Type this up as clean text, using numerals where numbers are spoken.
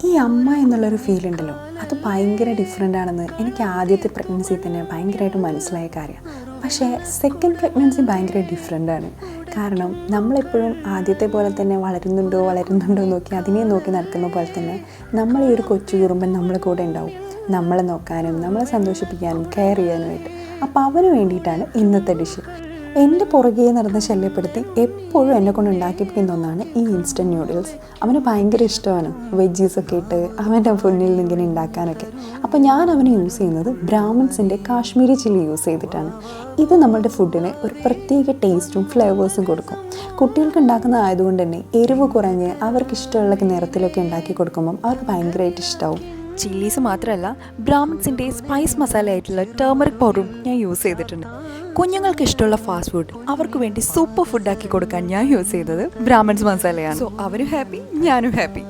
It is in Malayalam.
ഈ അമ്മ എന്നുള്ളൊരു ഫീൽ ഉണ്ടല്ലോ, അത് ഭയങ്കര ഡിഫറെൻ്റ് ആണെന്ന് എനിക്ക് ആദ്യത്തെ പ്രഗ്നൻസി തന്നെ ഭയങ്കരമായിട്ട് മനസ്സിലായ കാര്യമാണ്. പക്ഷേ സെക്കൻഡ് പ്രഗ്നൻസി ഭയങ്കര ഡിഫറെൻ്റാണ്. കാരണം നമ്മളെപ്പോഴും ആദ്യത്തെ പോലെ തന്നെ വളരുന്നുണ്ടോ നോക്കി അതിനെ നോക്കി നടക്കുന്ന പോലെ തന്നെ നമ്മൾ ഈ ഒരു കൊച്ചു കുറുമ്പൻ നമ്മളെ കൂടെ ഉണ്ടാവും, നമ്മളെ നോക്കാനും നമ്മളെ സന്തോഷിപ്പിക്കാനും കെയർ ചെയ്യാനുമായിട്ട്. അപ്പോൾ അവന് വേണ്ടിയിട്ടാണ് ഇന്നത്തെ ഡിഷ്. എൻ്റെ പുറകെ നടന്ന് ശല്യപ്പെടുത്തി എപ്പോഴും എന്നെ കൊണ്ട് ഉണ്ടാക്കിപ്പിക്കുന്ന ഒന്നാണ് ഈ ഇൻസ്റ്റൻറ്റ് ന്യൂഡിൽസ്. അവന് ഭയങ്കര ഇഷ്ടമാണ് വെജീസൊക്കെ ഇട്ട് അവൻ്റെ മുന്നിൽ നിന്ന് ഇങ്ങനെ ഉണ്ടാക്കാനൊക്കെ. അപ്പോൾ ഞാൻ അവന് യൂസ് ചെയ്യുന്നത് ബ്രാഹ്മിൻസിൻ്റെ കാശ്മീരി ചില്ലി യൂസ് ചെയ്തിട്ടാണ്. ഇത് നമ്മളുടെ ഫുഡിന് ഒരു പ്രത്യേക ടേസ്റ്റും ഫ്ലേവേഴ്സും കൊടുക്കും. കുട്ടികൾക്ക് ഉണ്ടാക്കുന്നതായതുകൊണ്ട് തന്നെ എരിവ് കുറഞ്ഞ് അവർക്ക് ഇഷ്ടമുള്ള നിറത്തിലൊക്കെ ഉണ്ടാക്കി കൊടുക്കുമ്പം അവർക്ക് ഭയങ്കരമായിട്ട് ഇഷ്ടമാവും. ചില്ലീസ് മാത്രമല്ല, ബ്രാഹ്മിൻസിൻ്റെ സ്പൈസ് മസാല ആയിട്ടുള്ള ടേമറിക് പൗഡറും ഞാൻ യൂസ് ചെയ്തിട്ടുണ്ട്. കുഞ്ഞുങ്ങൾക്ക് ഇഷ്ടമുള്ള ഫാസ്റ്റ് ഫുഡ് അവർക്ക് വേണ്ടി സൂപ്പർ ഫുഡാക്കി കൊടുക്കാൻ ഞാൻ യൂസ് ചെയ്തത് ബ്രാഹ്മിൻസ് മസാലയാണ്. സോ അവരും ഹാപ്പി, ഞാനും ഹാപ്പി.